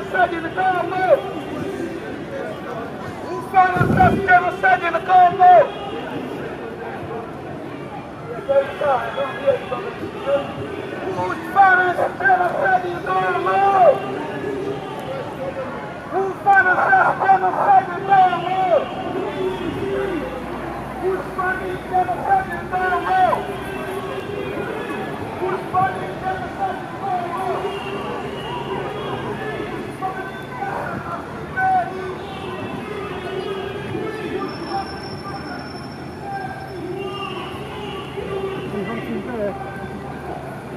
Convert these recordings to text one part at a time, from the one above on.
genocide in the Congo? Who financed genocide in the Congo? Who financed genocide in the Congo? Who financed genocide in the Congo? Who's funding genocide in the Congo? Who's funding genocide in the Congo?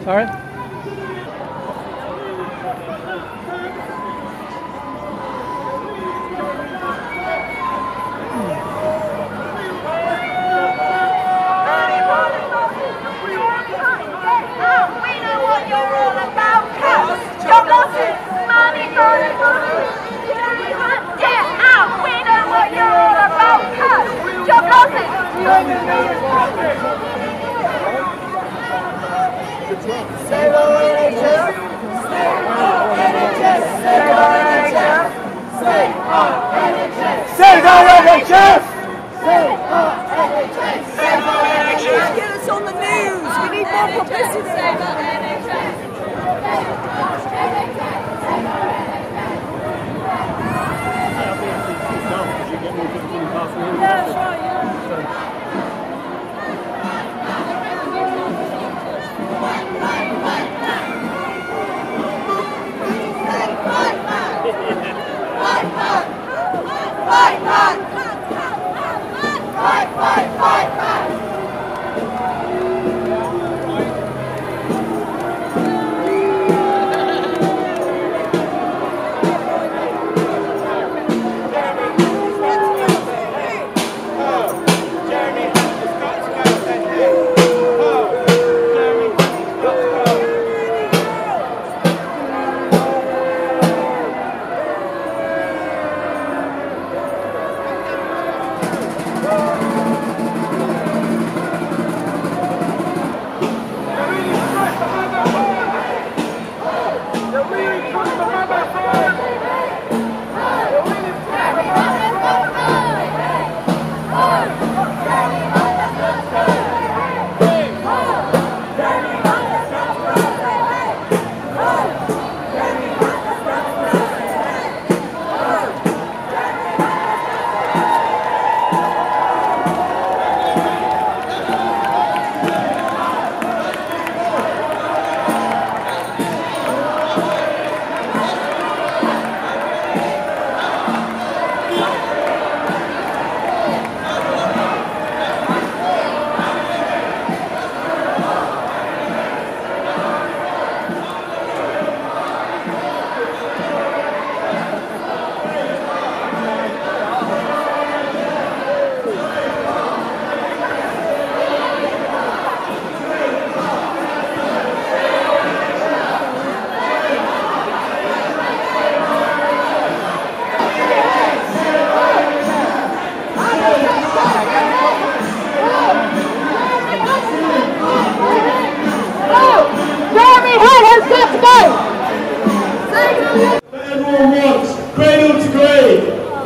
Sorry? Save our NHS! Save our NHS! Save our NHS! Save our NHS! Save our NHS! Save our NHS! Save our NHS! Get us on the news! We need more publicity! Save our NHS! That's right, yeah.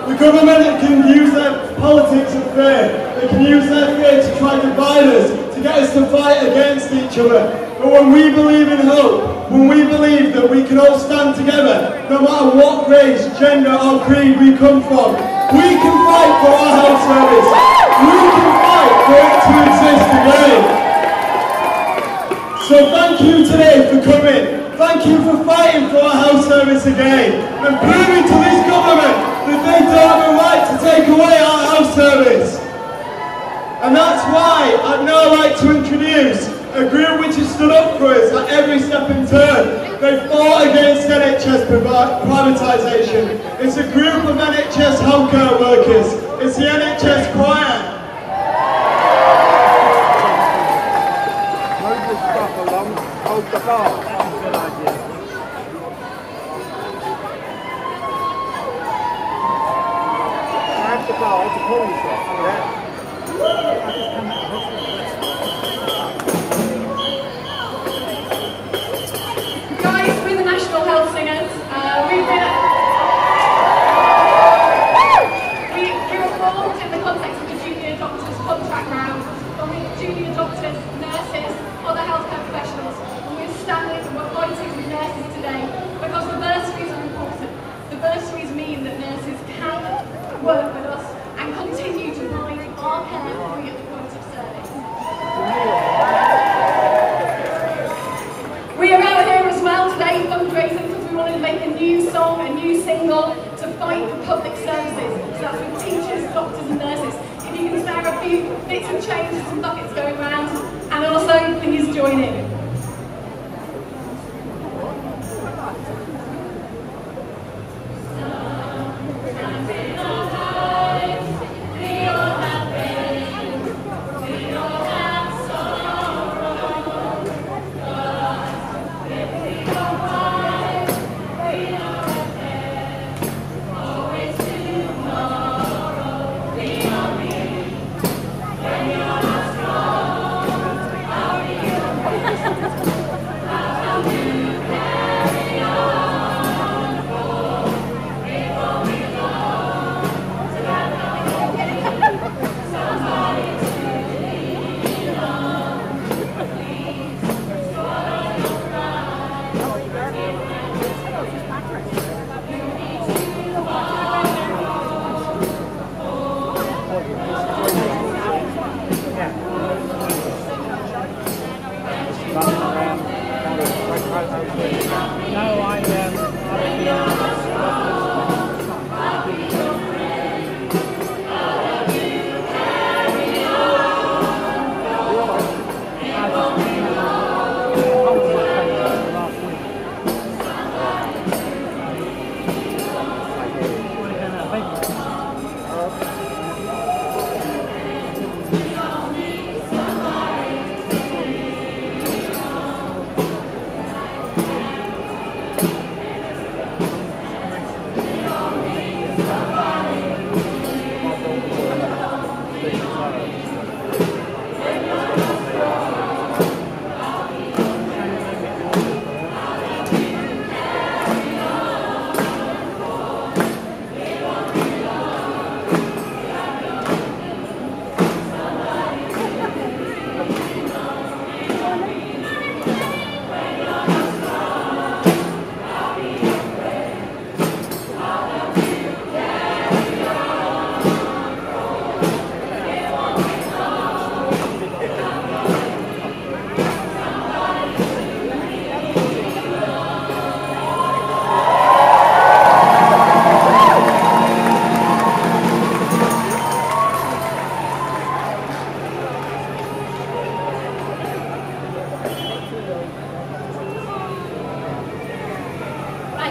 The government can use their politics of fear. They can use their fear to try to divide us, to get us to fight against each other. But when we believe in hope, when we believe that we can all stand together, no matter what race, gender or creed we come from, we can fight for our health service. We can fight for it to exist again. So thank you today for coming. Thank you for fighting for our health service again and proving to this government that they don't have a right to take away our health service. And that's why I'd now like to introduce a group which has stood up for us at every step and turn. They fought against NHS privatisation. It's a group of NHS healthcare workers. It's the NHS Choir. Move the stuff along, hold the bar. Good idea. Grab the bar to pull yourself. Yeah. Guys, we're the National Health Singers. We've been get some change and some buckets going round, and also please join in.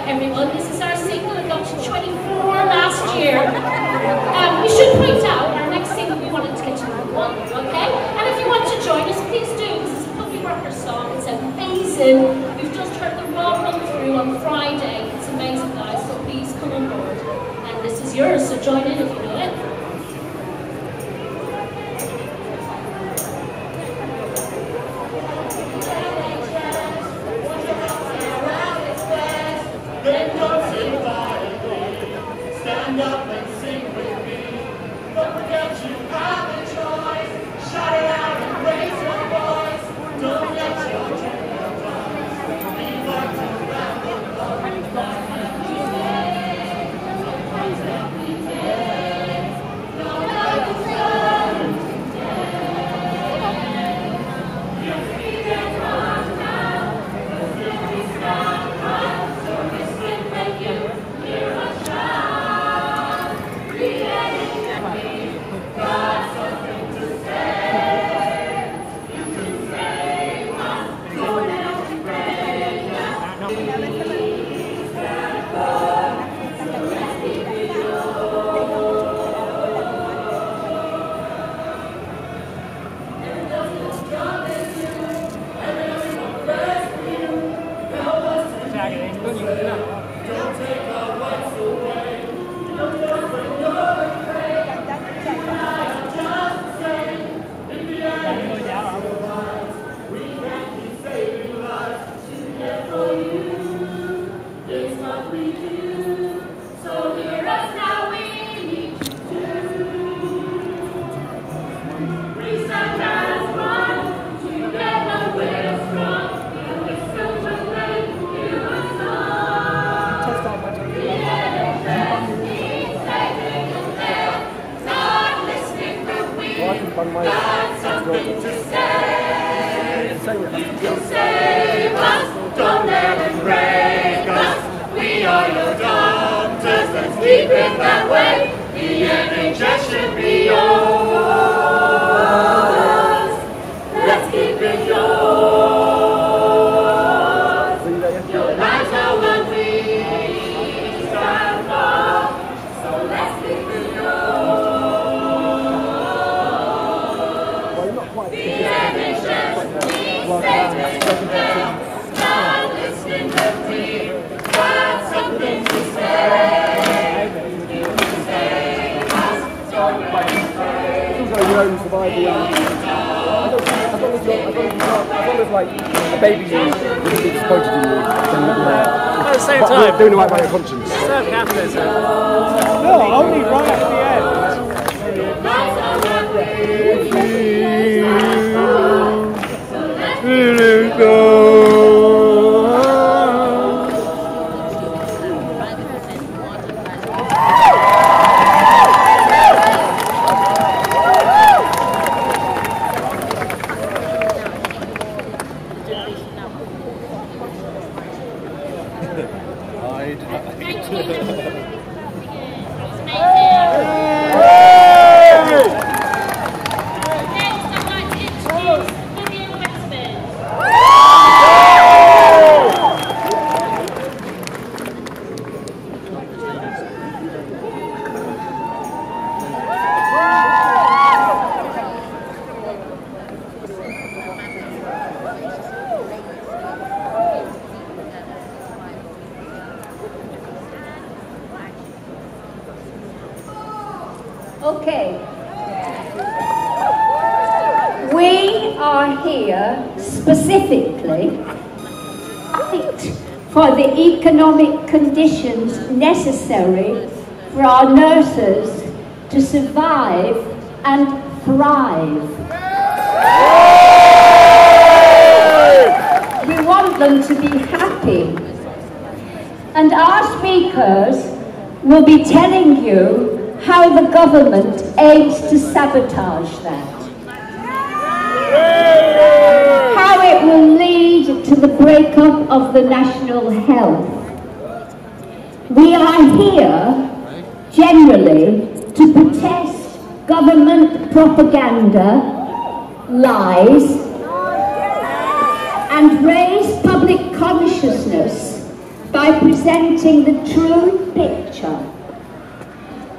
Everyone, this is our single that got to 24 last year. We should point out our next single we wanted to get to #1, okay? And if you want to join us, please do. This is a public worker song. It's amazing. We've just heard the raw run through on Friday. It's amazing, guys. So please come on board. And this is yours. So join in if you know it. Stand up and sing with me. Don't forget you have a choice. Shout it out and raise your voice. Don't let your dream die. We want to round the clock. Save us, don't let it break us. We are your daughters, let's keep it that way. The NHS should be yours. You only survive the as long as like a baby you wouldn't be disappointed in you, then at the same time, doing the right by your conscience. Serve capitalism. No, only right at the end. Okay. We are here specifically for the economic conditions necessary for our nurses to survive and thrive. We want them to be happy. And our speakers will be telling you how the government aims to sabotage that. How it will lead to the breakup of the national health. We are here, generally, to protest government propaganda, lies, and raise public consciousness by presenting the true picture.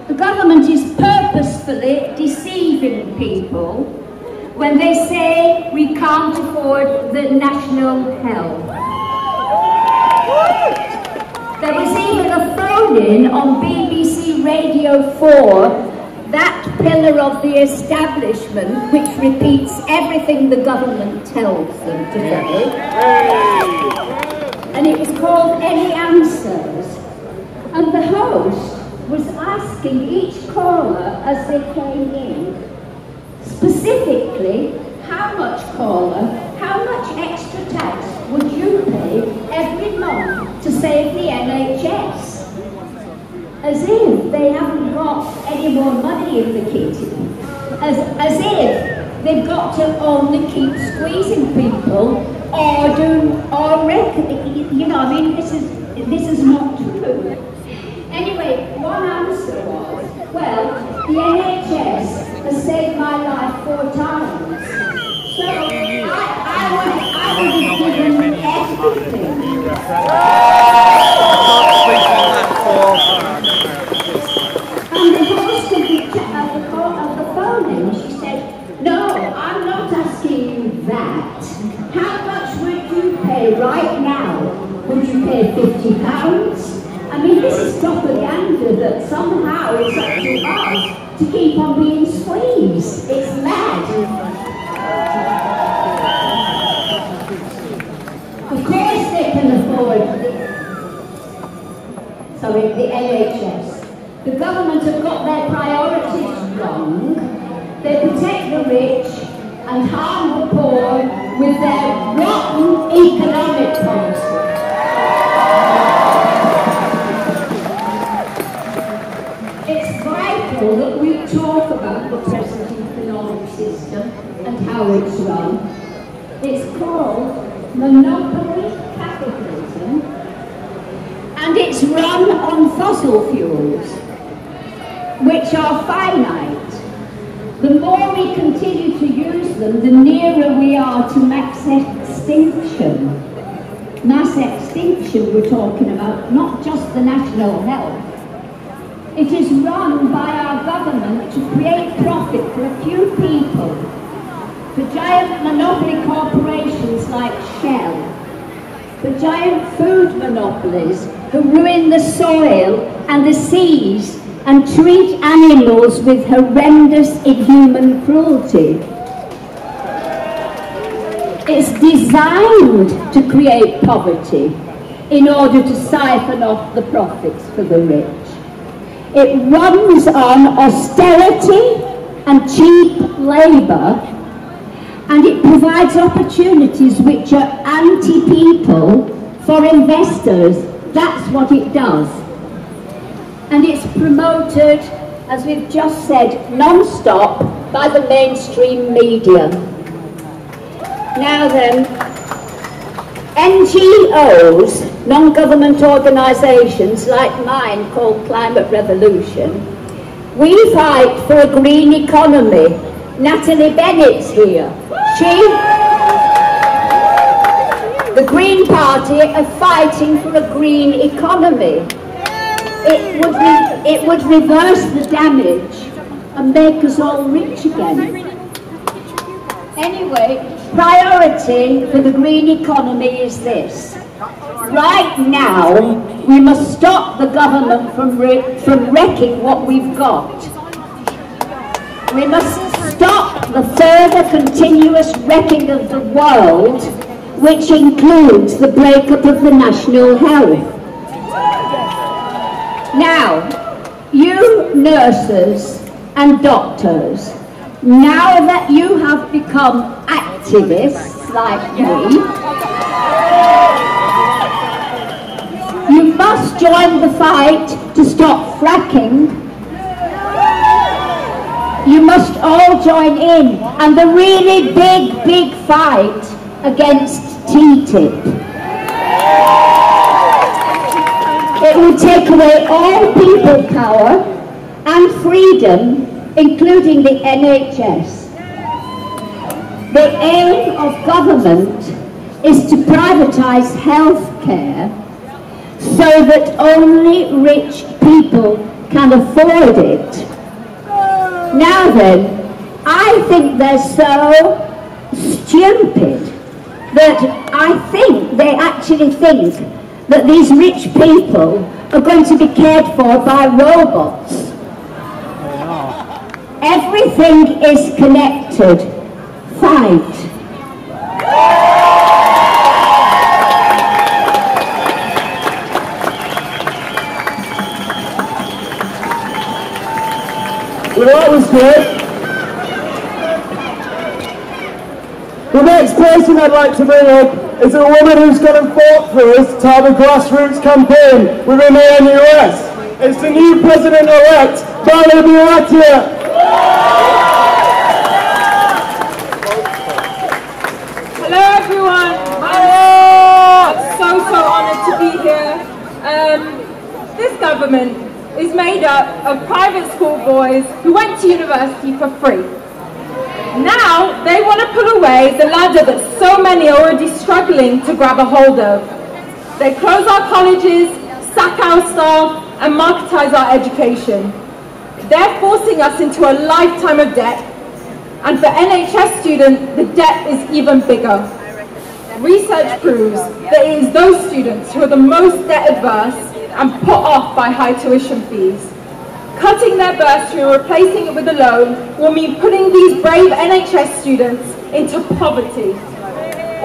The government is purposefully deceiving people when they say we can't afford the national health. There was even a phone-in on BBC Radio 4, that pillar of the establishment which repeats everything the government tells them to say. And it was called Any Answers. And the host was asking each caller as they came in, specifically, how much extra tax would you pay every month to save the NHS? As if they haven't got any more money in the kitty. As if they've got to only keep squeezing people you know, I mean, this is not true. Anyway, one answer was, well, the NHS has saved my life 4 times. So I would have given everything. And the host of the phone-in, she said, no, I'm not asking you that. How much would you pay right now? Would you pay £50? I mean, this is propaganda that somehow it's up to us to keep on being squeezed. It's mad. Of course they can afford the NHS. The government have got their priorities wrong. They protect the rich and harm the poor with their rotten economic policy. That we talk about the present economic system and how it's run. It's called monopoly capitalism, and it's run on fossil fuels, which are finite. The more we continue to use them, the nearer we are to mass extinction. Mass extinction we're talking about, not just the national health. It is run by our government to create profit for a few people for giant monopoly corporations like Shell, for giant food monopolies who ruin the soil and the seas and treat animals with horrendous inhuman cruelty. It's designed to create poverty in order to siphon off the profits for the rich. It runs on austerity and cheap labour, and it provides opportunities which are anti-people for investors. That's what it does. And it's promoted, as we've just said, non-stop by the mainstream media. Now then, NGOs, non-government organisations like mine called Climate Revolution, we fight for a green economy. Natalie Bennett's here. The Green Party are fighting for a green economy. It would reverse the damage and make us all rich again. Anyway, priority for the green economy is this. Right now, we must stop the government from wrecking what we've got. We must stop the further continuous wrecking of the world, which includes the breakup of the national health. Now, you nurses and doctors, now that you have become activists like me, you must join the fight to stop fracking. You must all join in, and the really big fight against TTIP. It will take away all people power and freedom, including the NHS. The aim of government is to privatise healthcare so that only rich people can afford it. Now then, I think they're so stupid that I think they actually think that these rich people are going to be cared for by robots. Everything is connected. Fight. Well, that was good. The next person I'd like to bring up is a woman who's gone and fought for us to have a grassroots campaign within the NUS. It's the new president-elect, Bursary. Hello everyone. I'm so honoured to be here. This government is made up of private school boys who went to university for free. Now they want to pull away the ladder that so many are already struggling to grab a hold of. They close our colleges, sack our staff and marketise our education. They're forcing us into a lifetime of debt, and for NHS students the debt is even bigger. Research proves that it is those students who are the most debt adverse and put off by high tuition fees. Cutting their bursary and replacing it with a loan will mean putting these brave NHS students into poverty,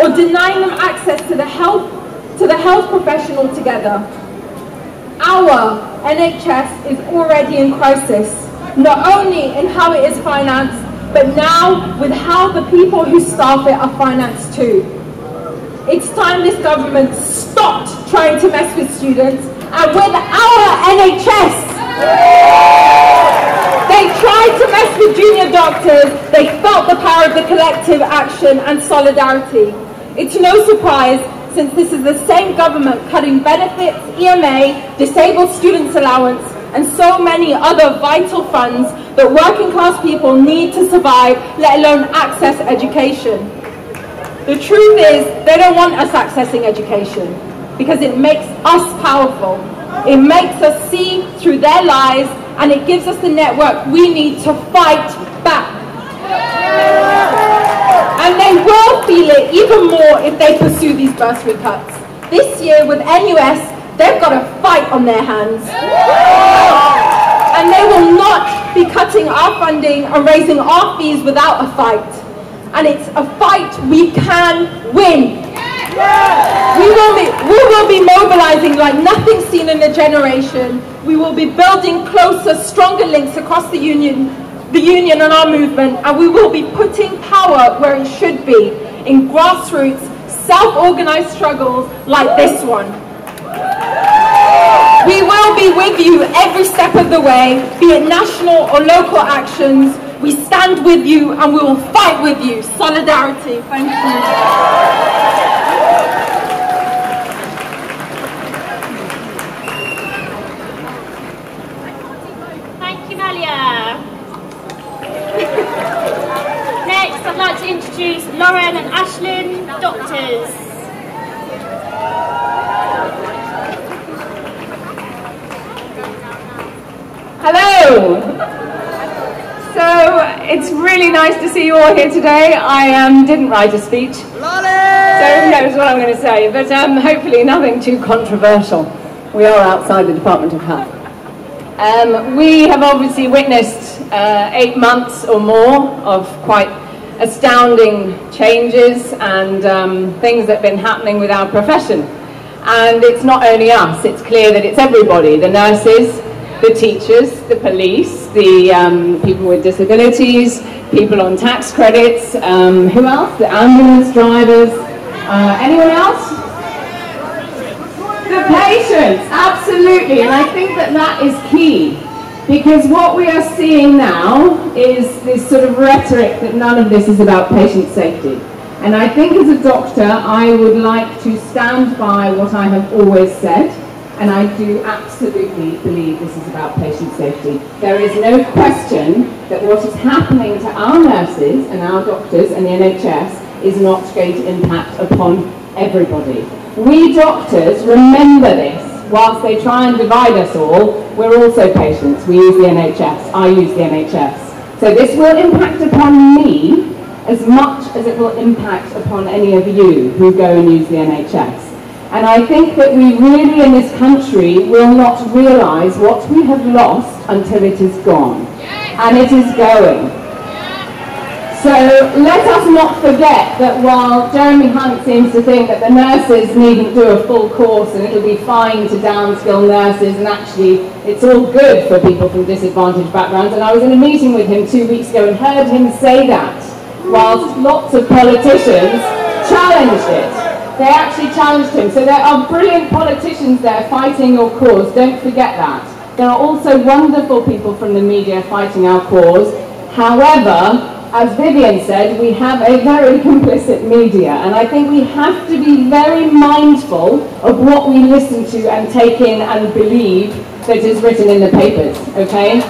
or denying them access to the health profession altogether. Our NHS is already in crisis, not only in how it is financed, but now with how the people who staff it are financed too. It's time this government stopped trying to mess with students and with our NHS. They tried to mess with junior doctors. They felt the power of the collective action and solidarity. It's no surprise, since this is the same government cutting benefits, EMA, disabled students' allowance, and so many other vital funds that working class people need to survive, let alone access education. The truth is, they don't want us accessing education because it makes us powerful. It makes us see through their lies, and it gives us the network we need to fight back. And they will feel it even more if they pursue these bursary cuts. This year with NUS, they've got a fight on their hands. And they will not be cutting our funding and raising our fees without a fight. And it's a fight we can win. We will be mobilizing like nothing seen in a generation. We will be building closer, stronger links across the union and our movement, and we will be putting power where it should be, in grassroots, self-organized struggles like this one. We will be with you every step of the way, be it national or local actions. We stand with you and we will fight with you. Solidarity. Thank you. Next, I'd like to introduce Lauren and Ashlyn, doctors. Hello! So, it's really nice to see you all here today. I didn't write a speech, so who knows what I'm going to say, but hopefully nothing too controversial. We are outside the Department of Health. We have obviously witnessed 8 months or more of quite astounding changes and things that have been happening with our profession. And it's not only us, it's clear that it's everybody, the nurses, the teachers, the police, the people with disabilities, people on tax credits, who else? The ambulance drivers, anyone else? The patients, absolutely, and I think that that is key, because what we are seeing now is this sort of rhetoric that none of this is about patient safety. And I think as a doctor, I would like to stand by what I have always said, and I do absolutely believe this is about patient safety. There is no question that what is happening to our nurses and our doctors and the NHS is not going to impact upon everybody. We doctors remember this. Whilst they try and divide us all, we're also patients. We use the NHS. I use the NHS. So this will impact upon me as much as it will impact upon any of you who go and use the NHS. And I think that we really in this country will not realise what we have lost until it is gone. And it is going. So let us not forget that while Jeremy Hunt seems to think that the nurses needn't do a full course and it'll be fine to downskill nurses, and actually it's all good for people from disadvantaged backgrounds, and I was in a meeting with him 2 weeks ago and heard him say that, whilst lots of politicians challenged it. They actually challenged him. So there are brilliant politicians there fighting your cause, don't forget that. There are also wonderful people from the media fighting our cause. However, as Vivian said, we have a very complicit media, and I think we have to be very mindful of what we listen to and take in and believe that is written in the papers, okay?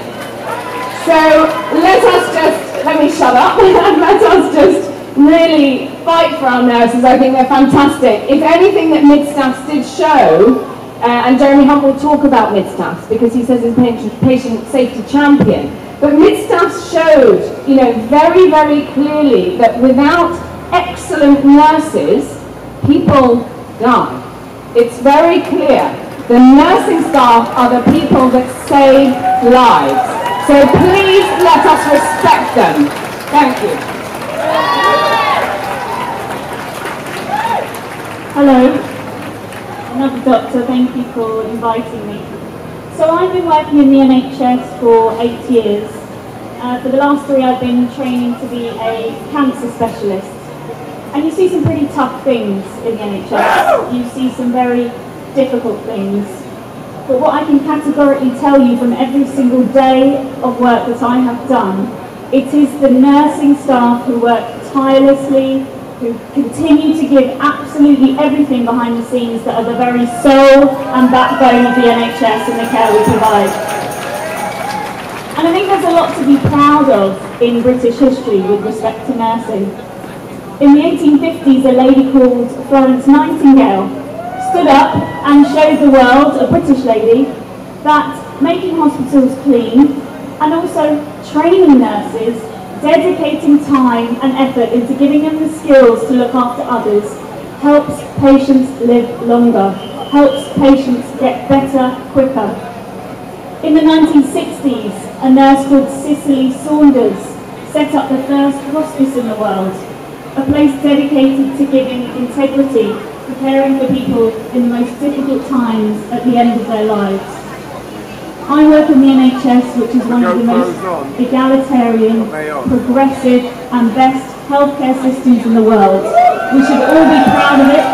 So let me shut up, let us just really fight for our nurses. I think they're fantastic. If anything that Mid-Staffs did show, and Jeremy Hunt will talk about Mid-Staffs because he says he's patient safety champion, but Mid-Staffs showed, very, very clearly that without excellent nurses, people die. It's very clear. The nursing staff are the people that save lives. So please let us respect them. Thank you. Hello, another doctor, thank you for inviting me. So I've been working in the NHS for 8 years. For the last 3 I've been training to be a cancer specialist. And you see some pretty tough things in the NHS. You see some very difficult things. But what I can categorically tell you from every single day of work that I have done, it is the nursing staff who work tirelessly, who continue to give absolutely everything behind the scenes, that are the very soul and backbone of the NHS and the care we provide. And I think there's a lot to be proud of in British history with respect to nursing. In the 1850s, a lady called Florence Nightingale stood up and showed the world, a British lady, that making hospitals clean and also training nurses dedicating time and effort into giving them the skills to look after others helps patients live longer, helps patients get better quicker. In the 1960s, a nurse called Cicely Saunders set up the first hospice in the world, a place dedicated to giving integrity, to caring for people in the most difficult times at the end of their lives. I work in the NHS, which is one of the most egalitarian, progressive and best healthcare systems in the world. We should all be proud of it.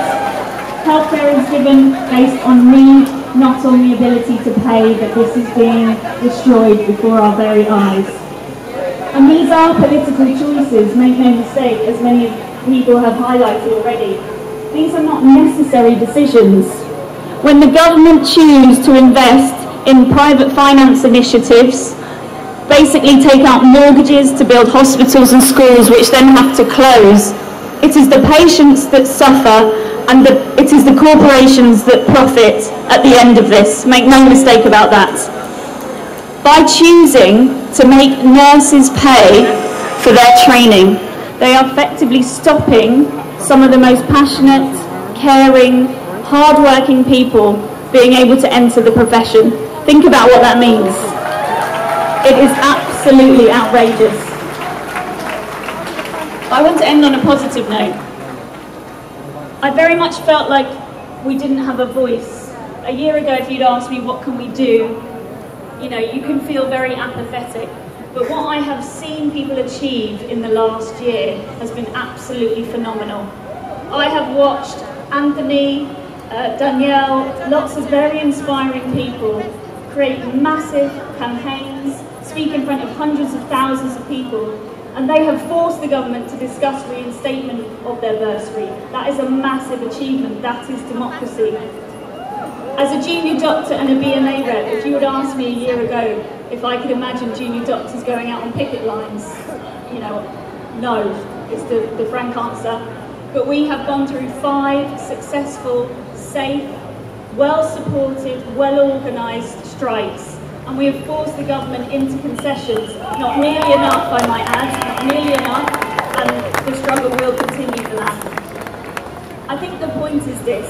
Healthcare is given based on need, not on the ability to pay, but this is being destroyed before our very eyes. And these are political choices, make no mistake, as many people have highlighted already. These are not necessary decisions. When the government choose to invest in private finance initiatives, basically take out mortgages to build hospitals and schools which then have to close, it is the patients that suffer and it is the corporations that profit at the end of this. Make no mistake about that. By choosing to make nurses pay for their training, they are effectively stopping some of the most passionate, caring, hard-working people being able to enter the profession. Think about what that means. It is absolutely outrageous. I want to end on a positive note. I very much felt like we didn't have a voice. A year ago, if you'd asked me what can we do, you know, you can feel very apathetic. But what I have seen people achieve in the last year has been absolutely phenomenal. I have watched Anthony, Danielle, lots of very inspiring people create massive campaigns, speak in front of hundreds of thousands of people, and they have forced the government to discuss reinstatement of their bursary. That is a massive achievement. That is democracy. As a junior doctor and a BMA rep, if you would ask me a year ago if I could imagine junior doctors going out on picket lines, you know, no, is the frank answer. But we have gone through 5 successful, safe, well-supported, well-organised strikes, and we have forced the government into concessions. Not nearly enough, I might add, not nearly enough, and the struggle will continue for that. I think the point is this: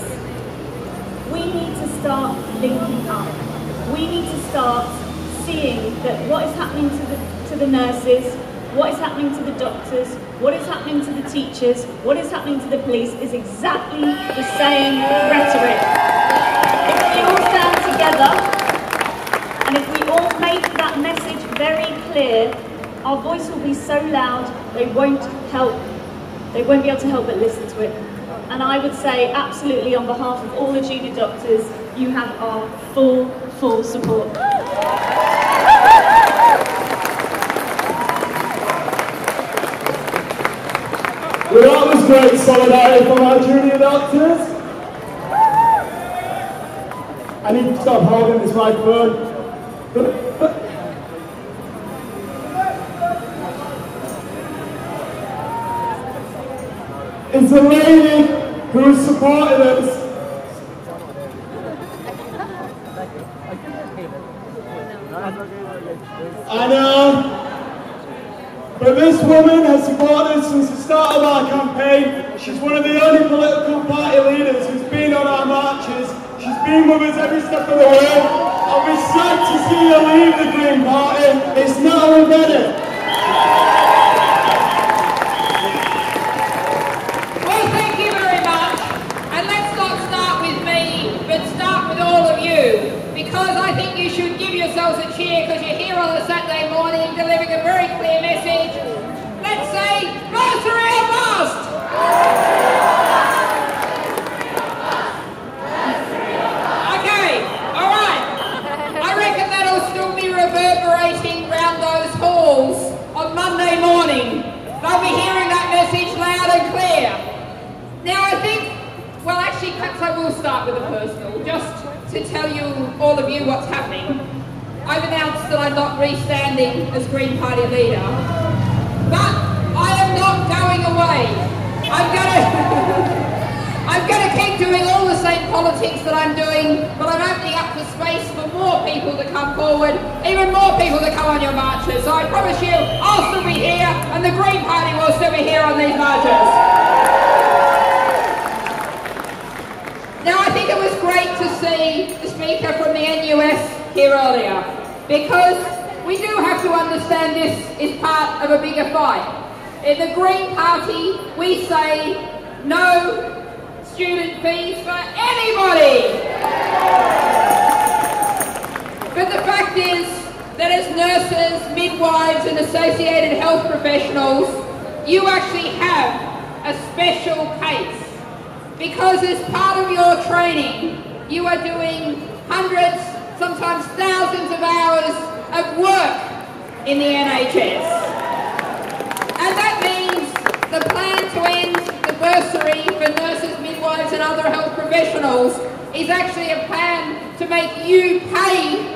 we need to start linking up. We need to start seeing that what is happening to the nurses, what is happening to the doctors, what is happening to the teachers, what is happening to the police is exactly the same rhetoric. If we all stand together, and if we all make that message very clear, our voice will be so loud they won't be able to help but listen to it. And I would say, absolutely, on behalf of all the junior doctors, you have our full support. Well, that was great solidarity from our junior doctors. I need to stop holding this microphone. It's a lady who has supported us. I know. But this woman has supported us since the start of our campaign. She's one of the only political party leaders who's been on our marches. She's been with us every step of the way. I'll be sad to see her leave the Green Party. It's not a regret. Well, thank you very much. And let's not start with me, but start with all of you. Because I think you should give yourselves a cheer because you're here on a Saturday morning delivering a very clear message. Let's say, Bursary or bust! Okay, alright. I reckon that'll still be reverberating round those halls on Monday morning. They'll be hearing that message loud and clear. Now I think, well actually perhaps I will start with a personal, just to tell you, all of you, what's happening. I've announced that I'm not re-standing as Green Party leader, but I am not going away. I'm going to keep doing all the same politics that I'm doing, but I'm opening up the space for more people to come forward, even more people to come on your marches. So I promise you, I'll still be here, and the Green Party will still be here on these marches. Now, I think it was great to see the speaker from the NUS here earlier, because we do have to understand this is part of a bigger fight. In the Green Party, we say no student fees for anybody. But the fact is that as nurses, midwives and associated health professionals, you actually have a special case. Because as part of your training, you are doing hundreds, sometimes thousands of hours of work in the NHS. And that means the plan to end the bursary for nurses, midwives and other health professionals is actually a plan to make you pay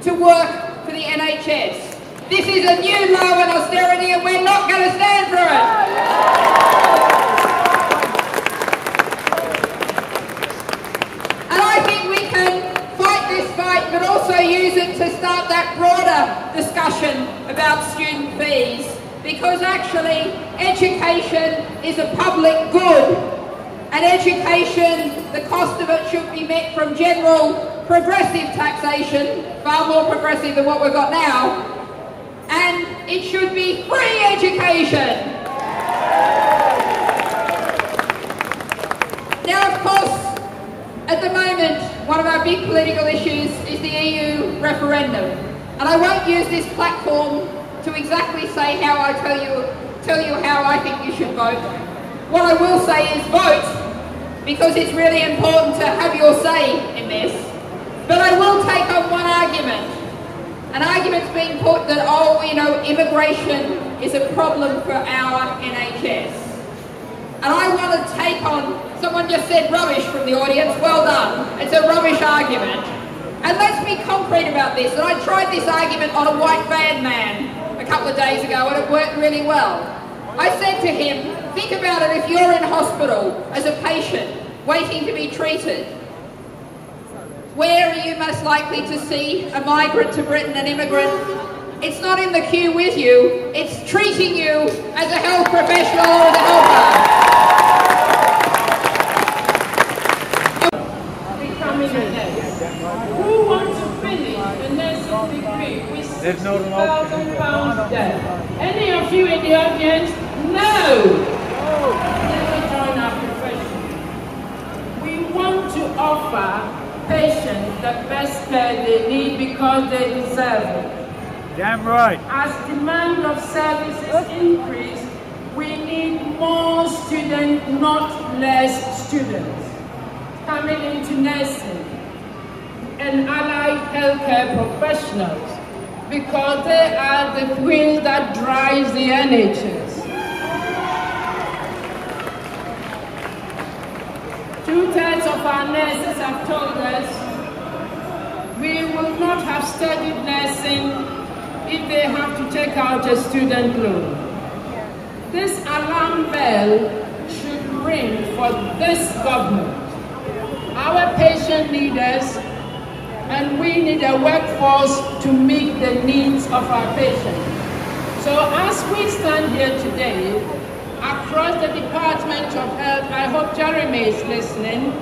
to work for the NHS. This is a new low in austerity and we're not going to stand for it. And I think we can fight this fight but also use it to start that broader discussion about student fees, because actually education is a public good, and education, the cost of it should be met from general progressive taxation, far more progressive than what we've got now, and it should be free education. Now, of course, at the moment, one of our big political issues is the EU referendum, and I won't use this platform to exactly say how I tell you how I think you should vote. What I will say is vote, because it's really important to have your say in this. But I will take on one argument. An argument's being put that, oh, you know, immigration is a problem for our NHS. And I want to take on, someone just said rubbish from the audience, well done. It's a rubbish argument. And let's be concrete about this. And I tried this argument on a white van man a couple of days ago and it worked really well. I said to him, think about it, if you're in hospital as a patient waiting to be treated, where are you most likely to see a migrant to Britain, an immigrant? It's not in the queue with you, it's treating you as a health professional or as a helper. Who wants to finish the nursing degree with £6,000 debt? Any of you in the audience? No! Never join our profession. We want to offer patients the best care they need because they deserve it. Damn right. As demand of services increase, we need more students, not less students, coming into nursing and allied healthcare professionals, because they are the wheel that drives the NHS. 2/3 of our nurses have told us we will not have studied nursing if they have to take out a student loan. This alarm bell should ring for this government. Our patients need us, and we need a workforce to meet the needs of our patients. So as we stand here today, across the Department of Health, I hope Jeremy is listening,